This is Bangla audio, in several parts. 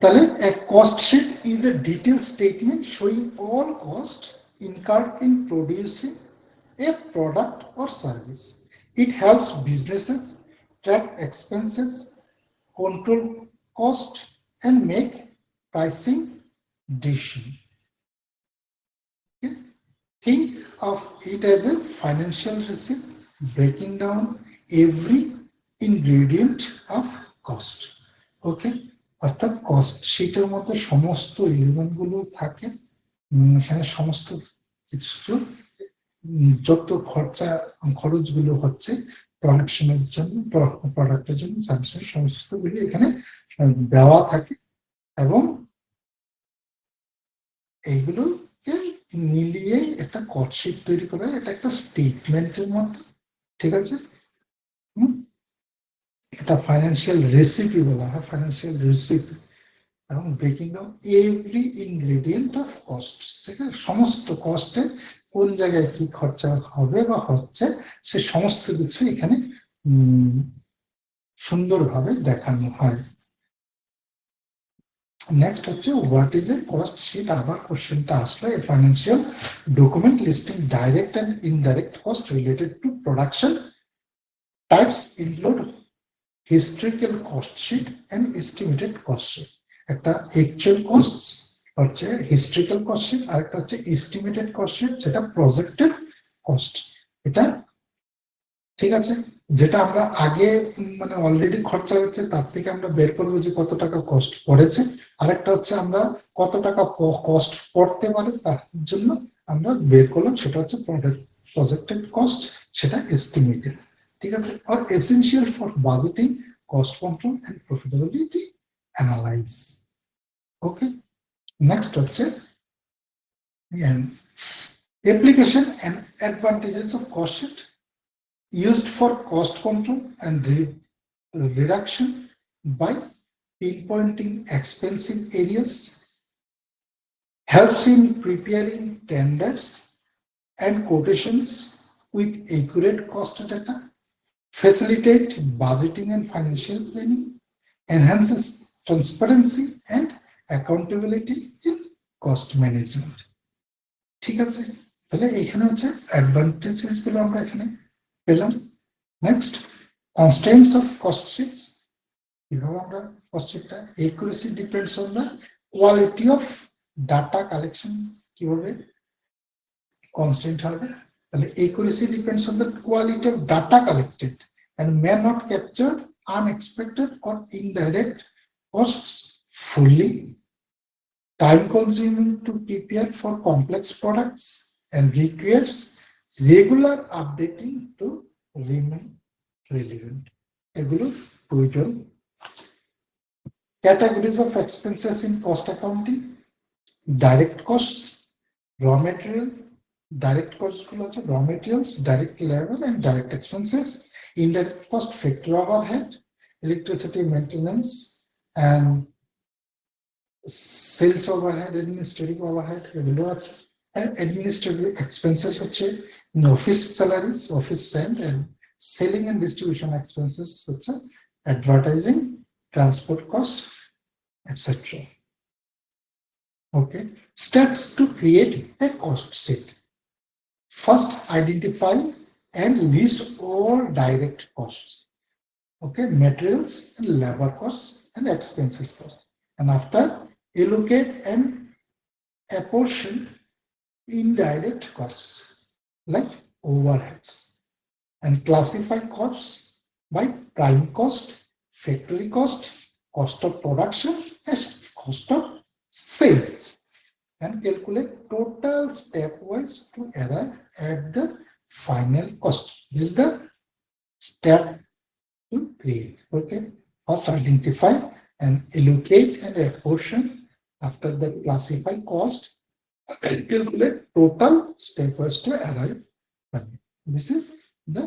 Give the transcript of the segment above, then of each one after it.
তাহলে a cost sheet is a detailed statement showing all costs incurred in producing a product or service. It helps businesses track expenses, control cost, and make pricing decisions. Okay? Think of it as a financial receipt breaking down every ingredient of cost. Okay? অর্থাৎ কস্ট শিটের মধ্যে সমস্ত এলিমেন্ট গুলো থাকে, এখানে সমস্ত কিছু যত খরচগুলো হচ্ছে প্রোডাকশনের জন্য, প্রোডাক্টের জন্য, সার্ভিসের সমস্ত গুলো এখানে দেওয়া থাকে এবং এইগুলোকে মিলিয়ে একটা কস্ট শিট তৈরি করা, এটা একটা স্টেটমেন্টের মতো, ঠিক আছে। এটা ফাইন্যান্সিয়াল রেসিপি বলা হয়, ফাইন্যান্সিয়াল রেসিপি, এবং breaking down every ingredient of cost, ঠিক আছে, সমস্ত কস্টে কোন জায়গায় কি খরচা হবে বা হচ্ছে সে সমস্ত কিছু এখানে সুন্দরভাবে দেখানো হয়। নেক্সট হচ্ছে what is a cost sheet. আবার কোশ্চেনটা আসলো, a financial document listing direct and indirect cost related to production. Types include historical cost sheet and estimated cost sheet. একটা অ্যাকচুয়াল কস্ট হচ্ছে হিস্ট্রিক্যাল কস্ট শিট, আর একটা হচ্ছে এস্টিমেটেড কস্ট শিট, যেটা প্রজেক্টেড কস্ট। এটা ঠিক আছে, যেটা আমরা আগে মানে অলরেডি খরচা হচ্ছে তার থেকে আমরা বের করবো যে কত টাকা কস্ট পড়েছে, আরেকটা হচ্ছে আমরা কত টাকা কস্ট পড়তে পারে তার জন্য আমরা বের করলাম, সেটা হচ্ছে প্রজেক্টেড কস্ট, সেটা এস্টিমেটেড। ঠিক আছে, আর essential for budgeting, cost control and profitability analyse. Okay, next হচ্ছে application and advantages of cost sheet used for cost control and reduction by pinpointing expensive areas, helps in preparing tenders and quotations with accurate cost data, facilitate budgeting and financial planning, enhances transparency and accountability in cost management. ঠিক আছে, তাহলে এখানে হচ্ছে অ্যাডভান্টেজেস গুলো আমরা এখানে পেলাম। Next, constraints of cost sheets. কিভাবে আমরা কস্ট শিটটা, accuracy depends on the quality of data collection, কিভাবে কনস্ট্রেন্ট হবে, তাহলে accuracy depends on the quality of data collected and may not capture unexpected or indirect costs fully, time consuming to prepare for complex products, and requires regular updating to remain relevant. এগুলো প্রয়োজন। Categories of expenses in cost accounting: direct costs, raw material, direct costs গুলো হচ্ছে raw materials, direct labor and direct expenses. Indirect cost, factory overhead, electricity maintenance and sales overhead, administrative overhead এগুলো আছে। And administrative expenses হচ্ছে office salaries, office rent, and selling and distribution expenses হচ্ছে advertising, transport costs, etc. Okay, steps to create a cost sheet. First, identify and list all direct costs. Okay, materials and labor costs and expenses costs. And after, allocate and apportion indirect costs like overheads, and classify costs by prime cost, factory cost, cost of production, and cost of sales, and calculate total stepwise to arrive at the final cost. This is the step to create. Okay, first identify and allocate and apportion. After that, classify cost and calculate total stepwise to arrive. This is the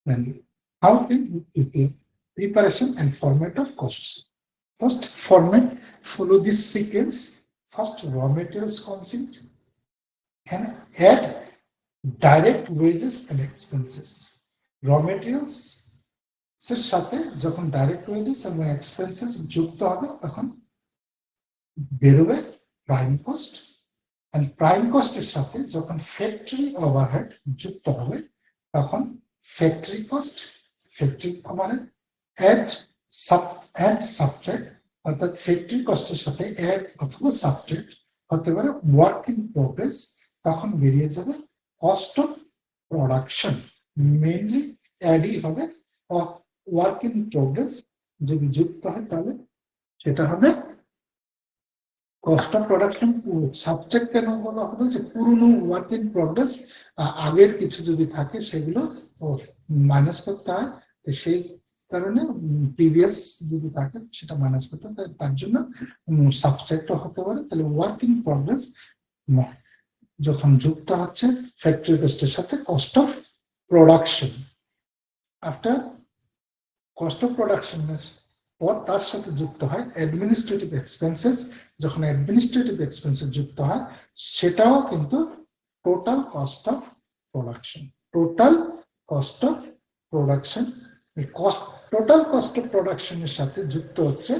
menu. How can you prepare? Preparation and format of costs. First, format, follow this sequence. First, raw materials consumed, and add direct wages and expenses. Raw materials এর সাথে যখন ডাইরেক্ট ওয়েজেস এবং এক্সপেন্সেস যুক্ত হবে তখন বেরোবে প্রাইম কস্ট। এন্ড প্রাইম কস্টের সাথে যখন ফ্যাক্টরি ওভারহেড যুক্ত হবে তখন factory cost, factory overhead add subtract, অর্থাৎ ফ্যাক্টরি কস্টের সাথে অ্যাড অথবা সাবট্রাক্ট হতে পারে ওয়ার্ক ইন প্রোগ্রেস, তখন বেরিয়ে যাবে কস্ট অফ প্রোডাকশন। মেইনলি অ্যাডই হবে, ওয়ার্ক ইন প্রোগ্রেস যদি যুক্ত হয় তাহলে সেটা হবে কস্ট অফ প্রোডাকশন। সাবজেক্ট কেন বলা হলো যে পুরনো ওয়ার্ক ইন প্রোগ্রেস আগের কিছু যদি থাকে সেগুলো মাইনাস করতে হয়, তো সেই কারণে প্রিভিয়াস যদি থাকে সেটা মাইনাস করতে হয়, তার জন্য সাবজেক্টও হতে পারে। তাহলে ওয়ার্ক ইন প্রোগ্রেস যখন যুক্ত হচ্ছে ফ্যাক্টরি কস্টের সাথে cost of production, after cost of প্রোডাকশনের পর তার সাথে যুক্ত হয় অ্যাডমিনিস্ট্রেটিভ এক্সপেন্সেস। যখন অ্যাডমিনিস্ট্রেটিভ এক্সপেন্সেস যুক্ত হয় সেটাও কিন্তু total cost of production. Total cost of production, এই কস্ট টোটাল কস্ট অফ প্রোডাকশনের সাথে যুক্ত হচ্ছে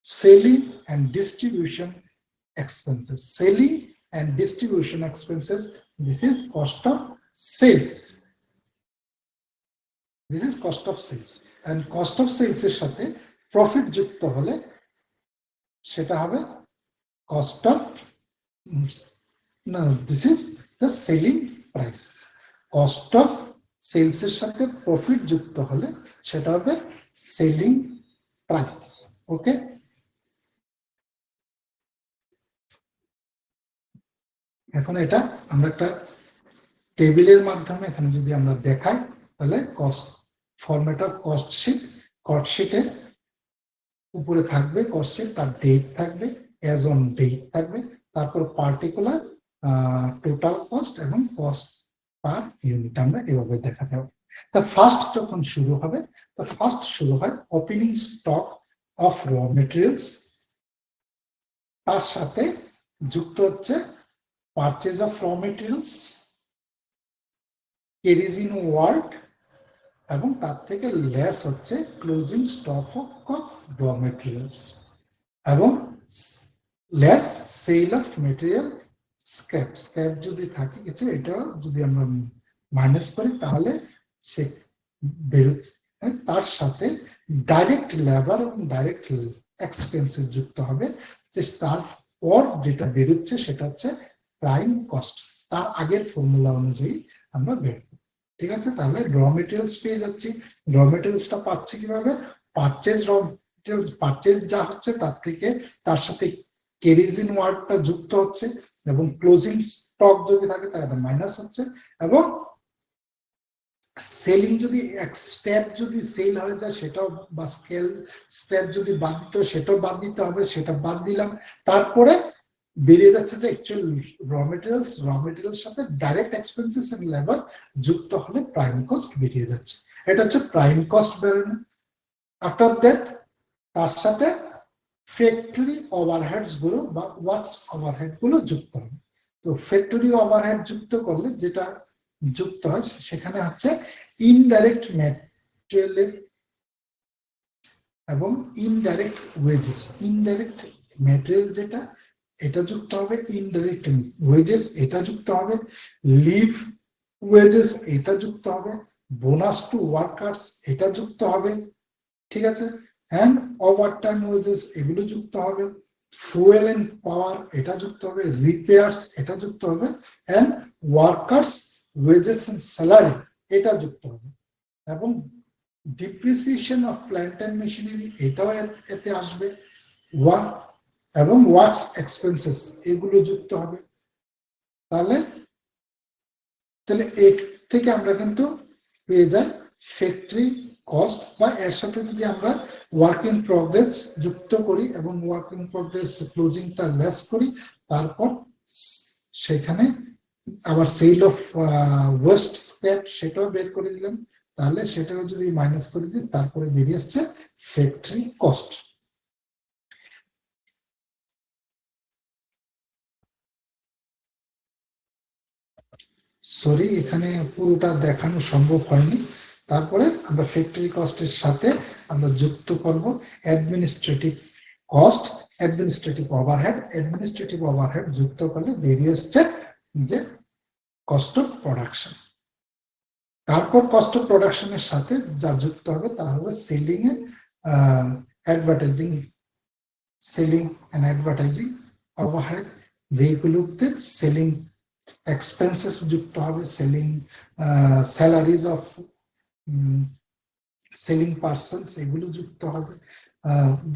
selling and distribution expenses. Selling and distribution expenses, this is cost of sales. This is cost of sales. and cost of sales এর সাথে প্রফিট যুক্ত হলে সেটা হবে cost of, no, this is the selling price. cost of sales এর সাথে প্রফিট যুক্ত হলে সেটা হবে সেলিং প্রাইস। ওকে, এখন এটা আমরা একটা টেবিলের মাধ্যমে এখানে যদি আমরা দেখাই তাহলে cost format of cost sheet, cost শিটে উপরে থাকবে কস্ট শিট, তার ডেট থাকবে, অ্যাজ অন ডেট থাকবে, তারপর পার্টিকুলার টোটাল কস্ট এবং কস্ট পার ইউনিট আমরা এভাবে দেখাতে হবে। তা ফার্স্ট যখন শুরু হবে, তো ফার্স্ট শুরু হয় opening stock of raw materials, তার সাথে যুক্ত হচ্ছে purchase of raw materials, carriage inward, এবং তার থেকে লেস হচ্ছে closing stock of raw materials, এবং less sale of material scrap. Scrap যদি থাকে কিছু, এটা যদি আমরা মাইনাস করি তাহলে সে বেরোচ্ছে। তার সাথে ডাইরেক্ট লেবার এবং ডাইরেক্ট এক্সপেন্সেস যুক্ত হবে, তারপর যেটা বেরোচ্ছে সেটা হচ্ছে প্রাইম কস্ট। তার আগের ফর্মুলা অনুযায়ী আমরা বের, ঠিক আছে। তাহলে র মেটেরিয়ালস পেয়ে যাচ্ছি। র মেটেরিয়ালসটা পাচ্ছি কিভাবে? পারচেজ র মেটেরিয়ালস, পারচেজ যা হচ্ছে তার থেকে তার সাথে ক্যারিজ ইন ওয়ার্কটা যুক্ত হচ্ছে, এবং ক্লোজিং স্টক যদি থাকে তাহলে মাইনাস হচ্ছে, এবং সেলিং যদি এক স্টেপ যদি সেল হয়ে যায় সেটাও, বা স্কেল স্টেপ যদি বাদ দিতে হয় সেটাও বাদ দিতে হবে, সেটা বাদ দিলাম। তারপরে বেরিয়ে যাচ্ছে যে অ্যাকচুয়াল র মেটেরিয়ালস সাথে ডাইরেক্ট এক্সপেন্সেস এন্ড লেবার যুক্ত হলে প্রাইম কস্ট বেরিয়ে যাচ্ছে। এটা হচ্ছে প্রাইম কস্ট বেরোনো। আফটার দ্যাট তার সাথে ফ্যাক্টরি ওভারহেডস গুলো বা ওয়ার্কস ওভারহেড গুলো যুক্ত হবে। তো ফ্যাক্টরি ওভারহেড যুক্ত করলে যেটা যুক্ত হয় সেখানে হচ্ছে ইনডাইরেক্ট ম্যাটেরিয়াল এবং ইনডাইরেক্ট ওয়েজেস। ইনডাইরেক্ট ম্যাটেরিয়াল যেটা, এটা যুক্ত হবে, ইনডাইরেক্ট ওয়েজেস এটা যুক্ত হবে, লিভ ওয়েজেস এটা যুক্ত হবে, বোনাস টু ওয়ার্কার্স এটা যুক্ত হবে, ঠিক আছে, এন্ড ওভারটাইম ওয়েজেস এগুলো যুক্ত হবে, ফুয়েল এন্ড পাওয়ার এটা যুক্ত হবে, রিপেয়ার্স এটা যুক্ত হবে, and workers wages and salary এটা যুক্ত হবে, এবং depreciation of plant and machinery এটাও এতে আসবে, এবং ওয়ার্কস এক্সপেন্সেস এগুলো যুক্ত হবে। তাহলে তাহলে এর থেকে আমরা কিন্তু পেয়ে যাই ফ্যাক্টরি কস্ট, বা এর সাথে যদি আমরা ওয়ার্ক ইন প্রগ্রেস যুক্ত করি এবং ওয়ার্ক ইন প্রগ্রেস ক্লোজিংটা লেস করি, তারপর সেখানে আবার সেল অফ ওয়েস্ট স্ক্র্যাপ সেটাও বের করে দিলাম, তাহলে সেটাও যদি মাইনাস করে দিই তারপরে বেরিয়ে আসছে ফ্যাক্টরি কস্ট। সরি, এখানে পুরোটা দেখানো সম্ভব হয়নি, তারপরে আমরা ফ্যাক্টরি কস্টের সাথে আমরা যুক্ত করব অ্যাডমিনিস্ট্রেটিভ কস্ট, অ্যাডমিনিস্ট্রেটিভ ওভারহেড যুক্ত করলে বেরিয়ে আসছে যে কস্ট অফ প্রোডাকশন। তারপর কস্ট অফ প্রোডাকশনের সাথে যা যুক্ত হবে তা হবে selling a advertising, selling and advertising overhead, যেগুলোতে সেলিং এক্সপেন্সেস যুক্ত হবে, selling salaries of selling persons এগুলো যুক্ত হবে।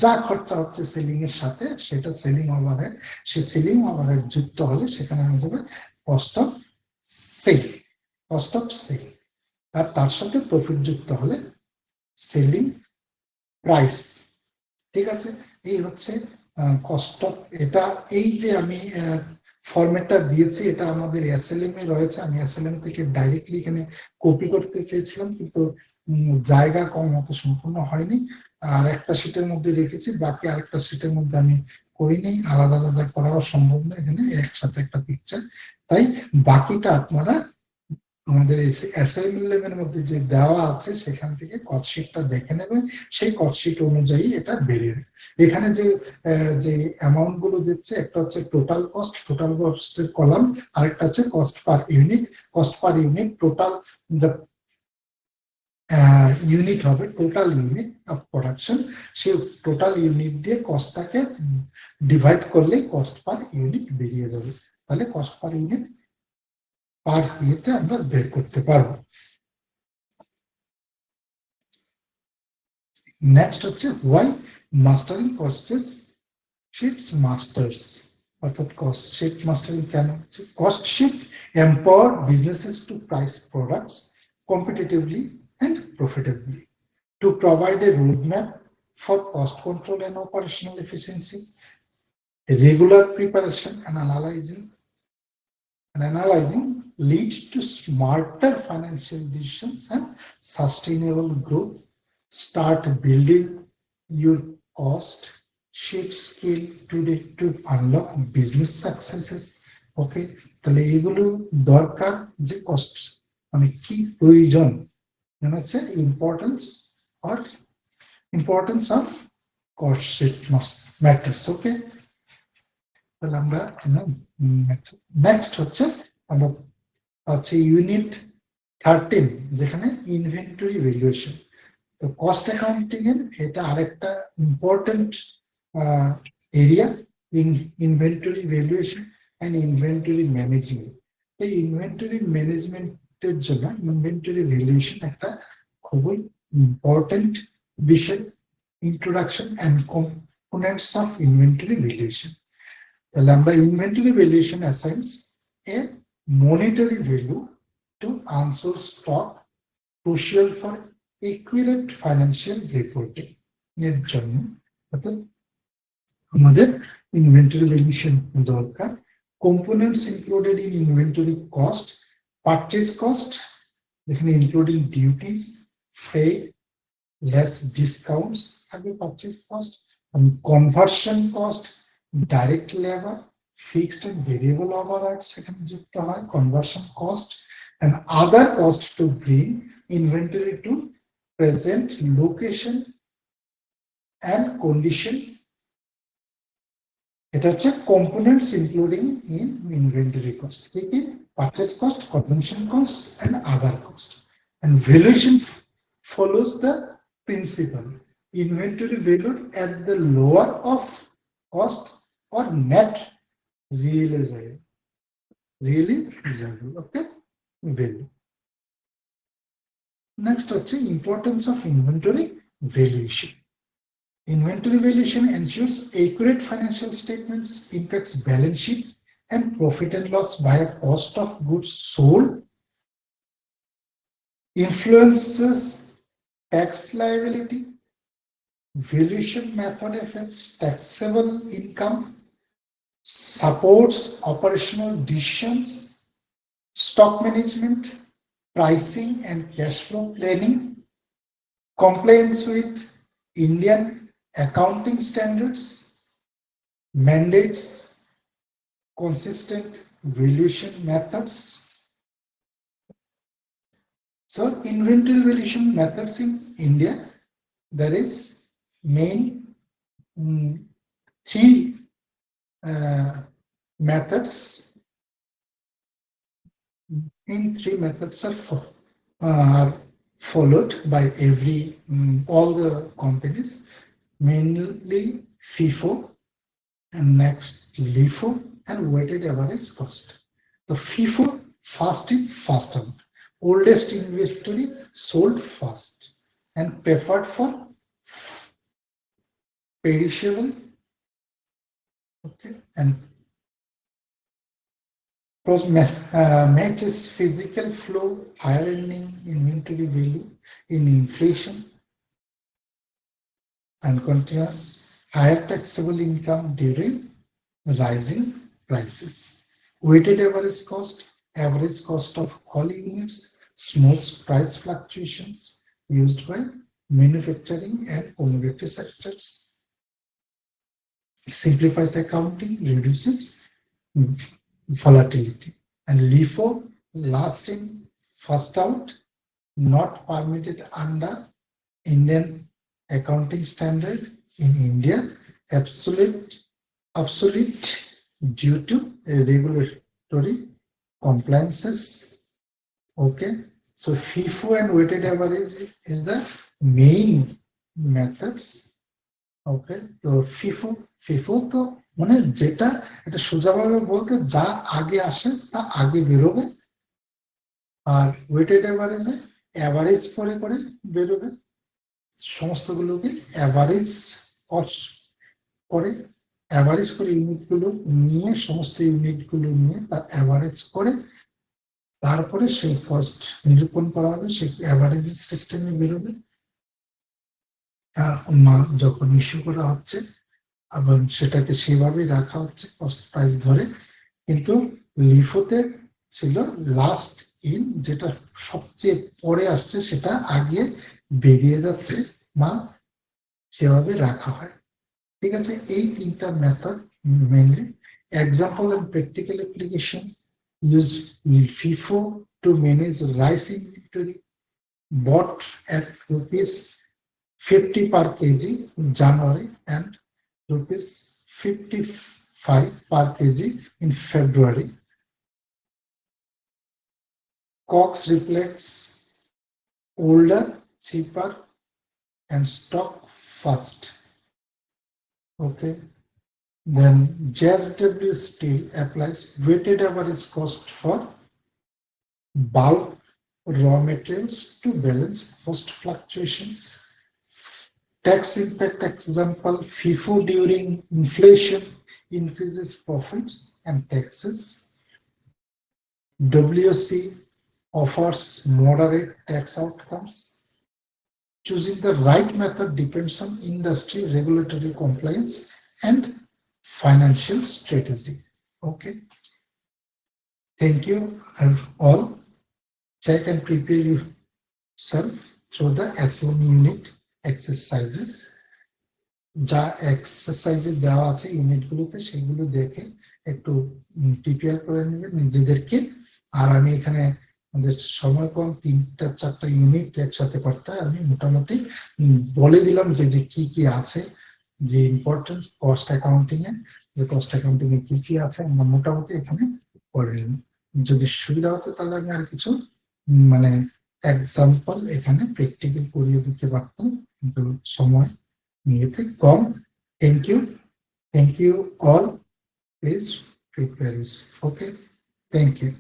যা খরচা হচ্ছে সেলিং এর সাথে সেটা সেলিং ওভারহেড, সে সেলিং ওভারহেড যুক্ত হলে সেখানে হয়ে যাবে cost of sale, cost of sale. আর তার সাথে প্রফিট যুক্ত হলে সেলিং প্রাইস। ঠিক আছে, এই হচ্ছে কস্ট অফ। এটা এই যে আমি ফরম্যাটটা দিয়েছি এটা আমাদের এসএলএম এ রয়েছে, আমি এসএলএম থেকে ডাইরেক্টলি এখানে কপি করতে চেয়েছিলাম কিন্তু জায়গা কম মতো সম্পূর্ণ হয়নি, আর একটা শীটের মধ্যে রেখেছি, বাকি আরেকটা শীটের মধ্যে আমি করিনি, আলাদা আলাদা করাও সম্ভব না এখানে একসাথে একটা পিকচার, তাই বাকিটা আপনারা আমাদের অ্যাসাইনমেন্টের মধ্যে যে দেওয়া আছে সেখান থেকে কস্টশিটটা দেখে নেবেন, সেই কস্টশিট অনুযায়ী এটা বেরিয়ে। এখানে যে যে অ্যামাউন্ট গুলো দিচ্ছে একটা হচ্ছে টোটাল কস্টের কলাম, আরেকটা হচ্ছে cost per unit, total unit হবে টোটাল ইউনিট অফ প্রোডাকশন, সেই টোটাল ইউনিট দিয়ে কস্টটাকে ডিভাইড করলে কস্ট পার ইউনিট বেরিয়ে যাবে, তাহলে কস্ট পার ইউনিট পার ইয়েতে আমরা বের করতে পারবো। নেক্সট হচ্ছে why mastering costs sheets masters, অর্থাৎ কস্ট শিট মাস্টারিং কেন হচ্ছে? Cost sheet empower businesses to price products competitively and profitably, to provide a roadmap for cost control and operational efficiency, regular preparation and analyzing leads to smarter financial decisions and sustainable growth. Start building your cost sheet skill today to unlock business successes. Okay, তাহলে এগুলো দরকার যে কস্ট মানে কি প্রয়োজন, importance of cost sheet matters. Okay, তাহলে আমরা নেক্সট হচ্ছে আমরা আছে ইউনিট 13 যেখানে ইনভেন্টরি ভ্যালুয়েশন। তো কস্ট অ্যাকাউন্টিং এর এটা আরেকটা important area, inventory valuation and inventory management. এই ইনভেন্টরি ম্যানেজমেন্টের জন্য ইনভেন্টরি ভ্যালুয়েশন একটা খুবই ইম্পর্টেন্ট বিষয়। Introduction and components of inventory valuation. তাহলে আমরা inventory valuation assigns a monetary value to unsold stock crucial for accurate financial reporting এর জন্য অর্থাৎ আমাদের ইনভেন্টরি ভ্যালুয়েশন দরকার। Components included in inventory cost, purchase cost এখানে including duties, freight, less discounts থাকবে purchase cost, conversion cost, direct labour, fixed and variable overhead সেখানে যুক্ত হয় conversion cost, and other costs to bring inventory to present location and condition. এটা হচ্ছে components including in inventory cost, কি purchase cost, conversion cost and other cost. And valuation follows the principle inventory valued at the lower of cost or net realizable. Okay, value. Next হচ্ছে importance of inventory valuation. Inventory valuation ensures accurate financial statements, impacts balance sheet and profit and loss via cost of goods sold, influences tax liability, valuation method affects taxable income, supports operational decisions, stock management, pricing and cash flow planning, compliance with Indian accounting standards, mandates, consistent valuation methods, So inventory valuation methods in India, there is main three methods. Three methods are followed by all the companies, mainly FIFO, and next LIFO, and weighted average cost. The FIFO, fast in, fast out, oldest inventory sold fast and preferred for perishable, okay, and matches physical flow, higher ending inventory value in inflation, and continuous higher taxable income during rising prices. Weighted average cost of all units, smooths price fluctuations used by manufacturing and commodity sectors. Simplifies accounting, reduces volatility. And LIFO, last in, first out, not permitted under Indian accounting standard in India, obsolete due to regulatory compliances. Okay, so FIFO and weighted average is the main methods. Okay, তো FIFO তো মানে যেটা এটা সোজাভাবে বলতে যা আগে আসে তা আগে বেরোবে, আর ওয়েটেড অ্যাভারেজে অ্যাভারেজ করে করে বেরোবে, সমস্তগুলোকে অ্যাভারেজ করে অ্যাভারেজ করে ইউনিটগুলো নিয়ে, সমস্ত ইউনিটগুলো নিয়ে তার অ্যাভারেজ করে তারপরে সেই কস্ট নিরূপণ করা হবে, সেই অ্যাভারেজ সিস্টেমে বেরোবে যখন ইস্যু করা হচ্ছে, এবং সেটাকে সেভাবেই রাখা হচ্ছে কস্ট প্রাইস ধরে। কিন্তু লিফোতে ছিল লাস্ট ইন, যেটা সবচেয়ে পরে আসছে সেটা আগে বেরিয়ে যাচ্ছে মাল, সেভাবে রাখা হয়। ঠিক আছে, এই তিনটা method mainly. Example and practical application, use FIFO to manage rice inventory bought at rupees 50 per kg in January and rupees 55 per kg in February. COGS reflects older, cheaper, and stock fast. Okay. Then JSW Steel applies weighted average cost for bulk raw materials to balance cost fluctuations. Tax impact example, FIFO during inflation increases profits and taxes. WC offers moderate tax outcomes. Choosing the right method depends on industry, regulatory compliance, and financial strategy. Okay. Thank you all. Check and prepare yourself through the SLM unit exercises. যা এক্সারসাইজে দেওয়া আছে ইউনিটগুলোতে, সেগুলো দেখে একটু প্রিপেয়ার করে নেবেন নিজেদেরকে। আর আমি এখানে আমাদের সময় কম, 3-4টা ইউনিট একসাথে করতে হয়, আমি মোটামুটি বলে দিলাম যে যে কি কি আছে, যে ইম্পর্টেন্ট কস্ট অ্যাকাউন্টিং এ, যে কস্ট অ্যাকাউন্টিং এ কি কি আছে আমরা মোটামুটি এখানে করে নিলাম। যদি সুবিধা হতো তাহলে আমি আর কিছু মানে এক্সাম্পল এখানে প্র্যাকটিক্যাল করিয়ে দিতে পারতাম, কিন্তু সময় নিয়েতে কম। Thank you all, please prepare yourself. Okay, thank you.